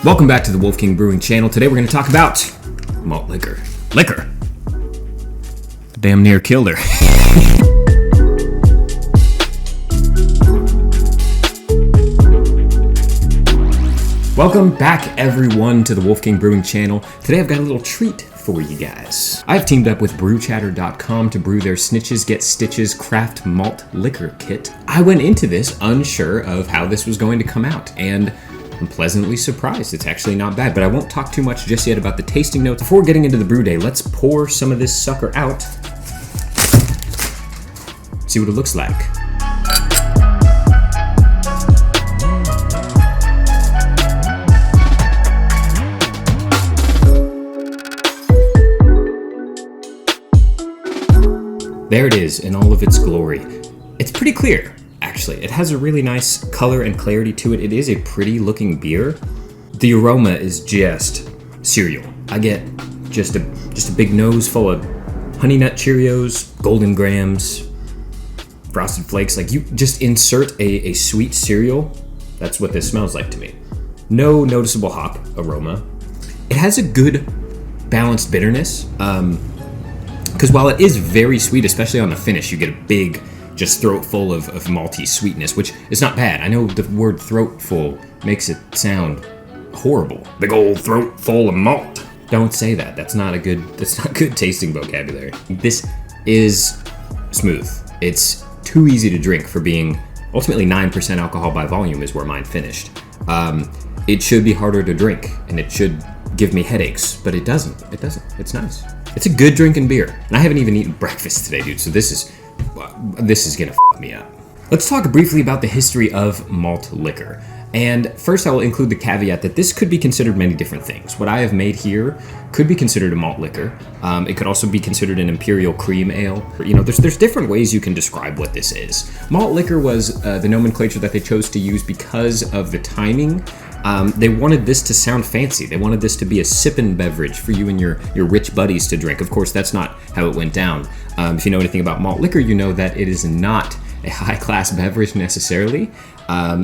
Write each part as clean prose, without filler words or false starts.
Welcome back to the Wolf King Brewing channel. Today we're going to talk about malt liquor. Liquor. Damn near killed her. Welcome back everyone to the Wolf King Brewing channel. Today I've got a little treat for you guys. I've teamed up with Brewchatter.com to brew their Snitches Get Stitches craft malt liquor kit. I went into this unsure of how this was going to come out, and I'm pleasantly surprised. It's actually not bad, but I won't talk too much just yet about the tasting notes. Before getting into the brew day, let's pour some of this sucker out. See what it looks like. There it is in all of its glory. It's pretty clear. Actually, it has a really nice color and clarity to it. It is a pretty looking beer. The aroma is just cereal. I get just a big nose full of Honey Nut Cheerios, Golden Grams, Frosted Flakes. Like, you just insert a sweet cereal. That's what this smells like to me. No noticeable hop aroma. It has a good balanced bitterness. Because while it is very sweet, especially on the finish, you get a big just throat full of malty sweetness, which is not bad. I know the word throat full makes it sound horrible. Big old throat full of malt. Don't say that. That's not good tasting vocabulary. This is smooth. It's too easy to drink for being ultimately 9% alcohol by volume is where mine finished. It should be harder to drink and it should give me headaches, but it doesn't. It's nice. It's a good drinking beer. And I haven't even eaten breakfast today, dude, so this is gonna f me up. Let's talk briefly about the history of malt liquor. And first I will include the caveat that this could be considered many different things. What I have made here could be considered a malt liquor. It could also be considered an imperial cream ale. You know, there's different ways you can describe what this is. Malt liquor was the nomenclature that they chose to use because of the timing. They wanted this to sound fancy. They wanted this to be a sippin' beverage for you and your rich buddies to drink. Of course, that's not how it went down. If you know anything about malt liquor, you know that it is not a high-class beverage necessarily.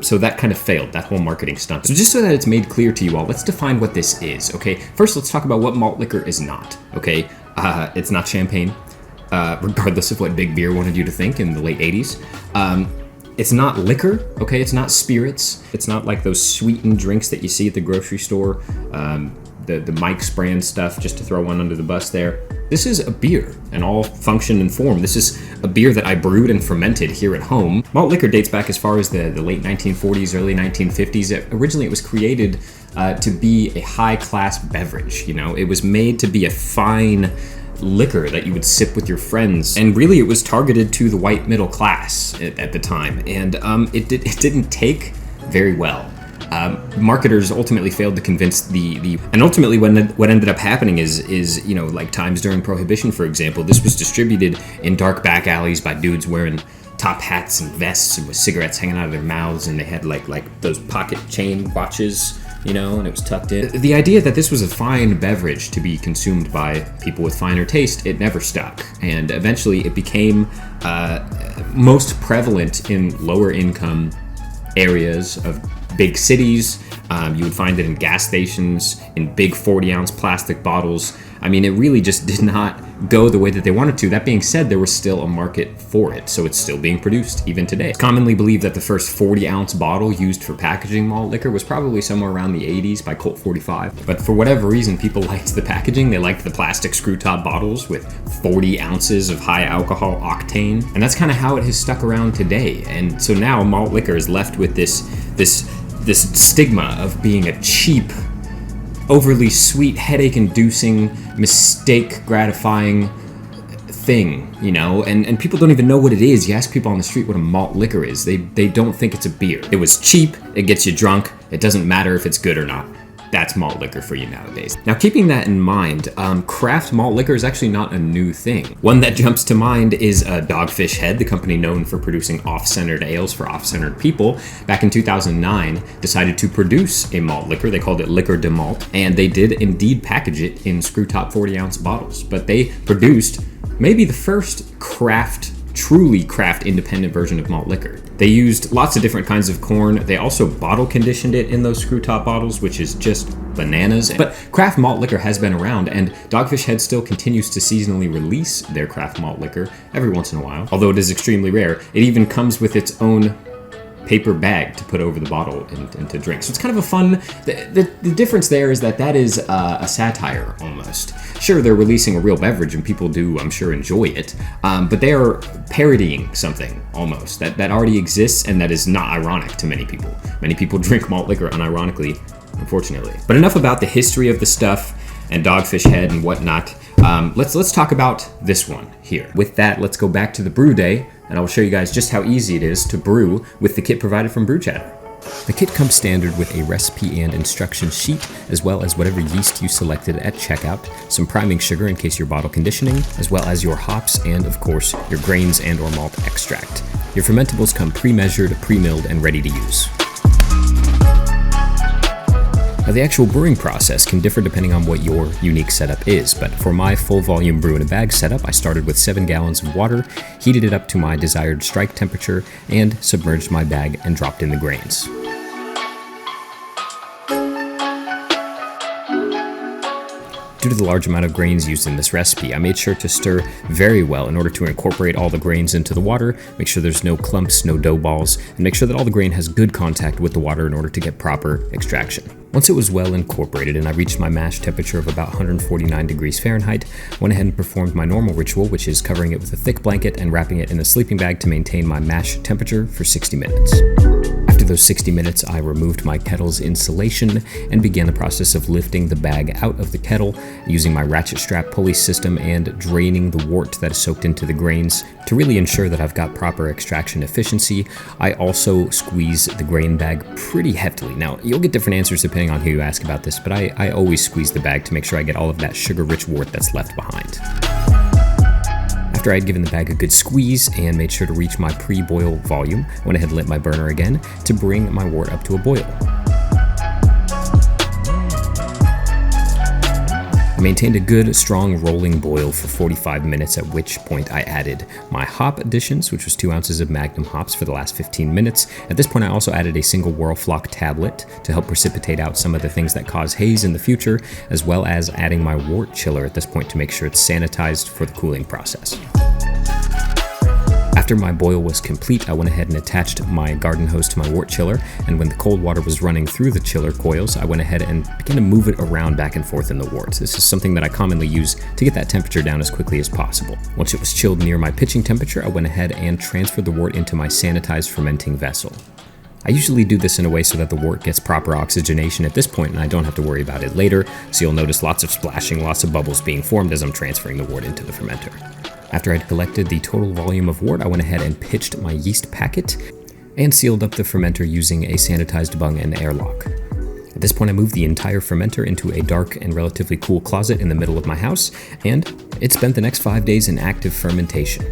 So that kind of failed, that whole marketing stunt. So just so that it's made clear to you all, let's define what this is, okay? First, let's talk about what malt liquor is not, okay? It's not champagne, regardless of what Big Beer wanted you to think in the late 80s. It's not liquor, okay? It's not spirits. It's not like those sweetened drinks that you see at the grocery store, the Mike's brand stuff, just to throw one under the bus there. This is a beer in all function and form. This is a beer that I brewed and fermented here at home. Malt liquor dates back as far as the late 1940s, early 1950s. Originally, it was created to be a high-class beverage. You know, it was made to be a fine liquor that you would sip with your friends, and really it was targeted to the white middle class at the time, and it didn't take very well. Marketers ultimately failed to convince and ultimately what ended up happening is you know, like times during Prohibition, for example, this was distributed in dark back alleys by dudes wearing top hats and vests and with cigarettes hanging out of their mouths, and they had like those pocket chain watches, you know, and it was tucked in. The idea that this was a fine beverage to be consumed by people with finer taste, it never stuck. And eventually it became most prevalent in lower income areas of big cities. You would find it in gas stations, in big 40-ounce plastic bottles. I mean, it really just did not go the way that they wanted to. That being said, there was still a market for it, so it's still being produced even today. It's commonly believed that the first 40-ounce bottle used for packaging malt liquor was probably somewhere around the 80s by Colt 45. But for whatever reason, people liked the packaging. They liked the plastic screw-top bottles with 40 ounces of high alcohol octane, and that's kind of how it has stuck around today. And so now malt liquor is left with this stigma of being a cheap, overly sweet, headache-inducing, mistake-gratifying thing, you know, and people don't even know what it is. You ask people on the street what a malt liquor is, they don't think it's a beer. It was cheap, it gets you drunk, it doesn't matter if it's good or not. That's malt liquor for you nowadays. Now, keeping that in mind, craft malt liquor is actually not a new thing. One that jumps to mind is Dogfish Head, the company known for producing off-centered ales for off-centered people. Back in 2009, decided to produce a malt liquor. They called it Liquor de Malt, and they did indeed package it in screw-top 40-ounce bottles. But they produced maybe the first truly craft independent version of malt liquor. They used lots of different kinds of corn. They also bottle conditioned it in those screw top bottles, which is just bananas. But craft malt liquor has been around, and Dogfish Head still continues to seasonally release their craft malt liquor every once in a while. Although it is extremely rare, it even comes with its own paper bag to put over the bottle and to drink. So it's kind of a fun, the difference there is that is a satire almost. Sure, they're releasing a real beverage and people do, I'm sure, enjoy it, but they are parodying something almost that already exists and that is not ironic to many people. Many people drink malt liquor unironically, unfortunately. But enough about the history of the stuff and Dogfish Head and whatnot. Let's talk about this one here. With that, let's go back to the brew day, and I'll show you guys just how easy it is to brew with the kit provided from Brewchatter. The kit comes standard with a recipe and instruction sheet, as well as whatever yeast you selected at checkout, some priming sugar in case you're bottle conditioning, as well as your hops and, of course, your grains and or malt extract. Your fermentables come pre-measured, pre-milled, and ready to use. Now, the actual brewing process can differ depending on what your unique setup is, but for my full volume brew in a bag setup, I started with 7 gallons of water, heated it up to my desired strike temperature, and submerged my bag and dropped in the grains. Due to the large amount of grains used in this recipe, I made sure to stir very well in order to incorporate all the grains into the water, make sure there's no clumps, no dough balls, and make sure that all the grain has good contact with the water in order to get proper extraction. Once it was well incorporated and I reached my mash temperature of about 149 degrees Fahrenheit, I went ahead and performed my normal ritual, which is covering it with a thick blanket and wrapping it in a sleeping bag to maintain my mash temperature for 60 minutes. After those 60 minutes, I removed my kettle's insulation and began the process of lifting the bag out of the kettle using my ratchet strap pulley system and draining the wort that is soaked into the grains to really ensure that I've got proper extraction efficiency. I also squeeze the grain bag pretty heftily. Now, you'll get different answers depending on who you ask about this, but I always squeeze the bag to make sure I get all of that sugar-rich wort that's left behind. After I had given the bag a good squeeze and made sure to reach my pre-boil volume, I went ahead and lit my burner again to bring my wort up to a boil. I maintained a good, strong rolling boil for 45 minutes, at which point I added my hop additions, which was 2 ounces of Magnum hops for the last 15 minutes. At this point, I also added a single Whirlflock tablet to help precipitate out some of the things that cause haze in the future, as well as adding my wort chiller at this point to make sure it's sanitized for the cooling process. After my boil was complete, I went ahead and attached my garden hose to my wort chiller, and when the cold water was running through the chiller coils, I went ahead and began to move it around back and forth in the wort. This is something that I commonly use to get that temperature down as quickly as possible. Once it was chilled near my pitching temperature, I went ahead and transferred the wort into my sanitized fermenting vessel. I usually do this in a way so that the wort gets proper oxygenation at this point and I don't have to worry about it later, so you'll notice lots of splashing, lots of bubbles being formed as I'm transferring the wort into the fermenter. After I'd collected the total volume of wort, I went ahead and pitched my yeast packet and sealed up the fermenter using a sanitized bung and airlock. At this point, I moved the entire fermenter into a dark and relatively cool closet in the middle of my house, and it spent the next 5 days in active fermentation.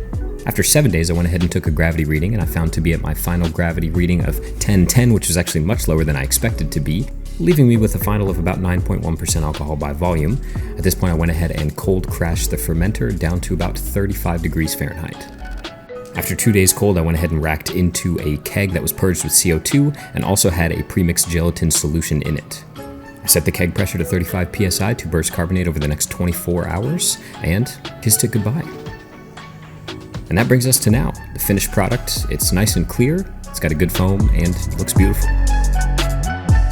After 7 days, I went ahead and took a gravity reading, and I found to be at my final gravity reading of 1010, which was actually much lower than I expected to be, leaving me with a final of about 9.1% alcohol by volume. At this point, I went ahead and cold crashed the fermenter down to about 35 degrees Fahrenheit. After 2 days cold, I went ahead and racked into a keg that was purged with CO2 and also had a premixed gelatin solution in it. I set the keg pressure to 35 psi to burst carbonate over the next 24 hours and kissed it goodbye. And that brings us to now. The finished product, it's nice and clear, it's got a good foam, and it looks beautiful.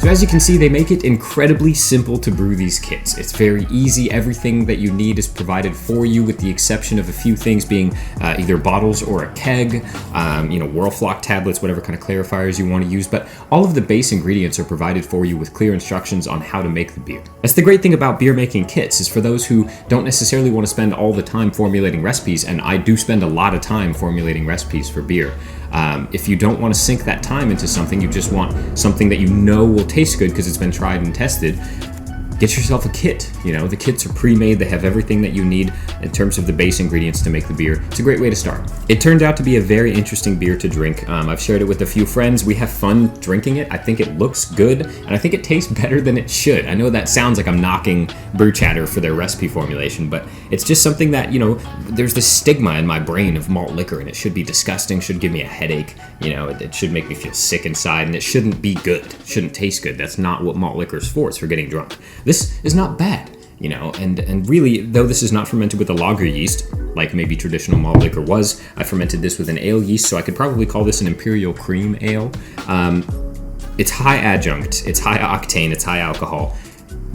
So as you can see, they make it incredibly simple to brew these kits. It's very easy. Everything that you need is provided for you with the exception of a few things being either bottles or a keg, Whirlflock tablets, whatever kind of clarifiers you want to use. But all of the base ingredients are provided for you with clear instructions on how to make the beer. That's the great thing about beer making kits, is for those who don't necessarily want to spend all the time formulating recipes, and I do spend a lot of time formulating recipes for beer. If you don't want to sink that time into something, you just want something that you know will taste good because it's been tried and tested, get yourself a kit. You know, the kits are pre-made. They have everything that you need in terms of the base ingredients to make the beer. It's a great way to start. It turned out to be a very interesting beer to drink. I've shared it with a few friends. We have fun drinking it. I think it looks good, and I think it tastes better than it should. I know that sounds like I'm knocking Brewchatter for their recipe formulation, but it's just something that, you know, there's this stigma in my brain of malt liquor, and it should be disgusting, should give me a headache, you know, it should make me feel sick inside, and it shouldn't be good, it shouldn't taste good. That's not what malt liquor is for. It's for getting drunk. This is not bad, you know, and really, though this is not fermented with a lager yeast, like maybe traditional malt liquor was, I fermented this with an ale yeast, so I could probably call this an imperial cream ale. It's high adjunct, it's high octane, it's high alcohol,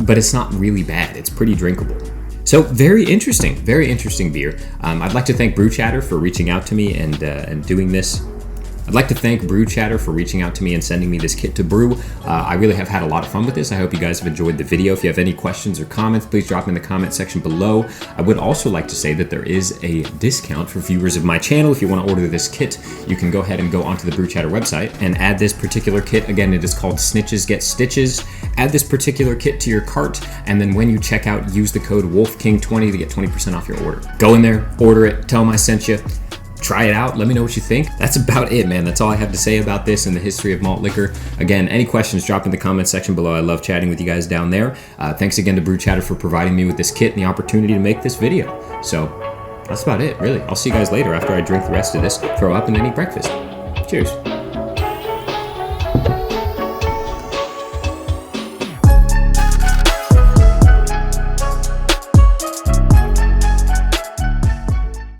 but it's not really bad. It's pretty drinkable. So very interesting beer. I'd like to thank Brewchatter for reaching out to me and doing this. I'd like to thank Brewchatter for reaching out to me and sending me this kit to brew. I really have had a lot of fun with this. I hope you guys have enjoyed the video. If you have any questions or comments, please drop them in the comment section below. I would also like to say that there is a discount for viewers of my channel. If you want to order this kit, you can go ahead and go onto the Brewchatter website and add this particular kit. Again, it is called Snitches Get Stitches. Add this particular kit to your cart, and then when you check out, use the code WolfKing20 to get 20% off your order. Go in there, order it, tell them I sent you. Try it out, let me know what you think. That's about it, man. That's all I have to say about this and the history of malt liquor. Again, any questions, drop in the comment section below. I love chatting with you guys down there. Thanks again to Brewchatter for providing me with this kit and the opportunity to make this video. So that's about it, really. I'll see you guys later after I drink the rest of this, throw up, and then eat breakfast. Cheers.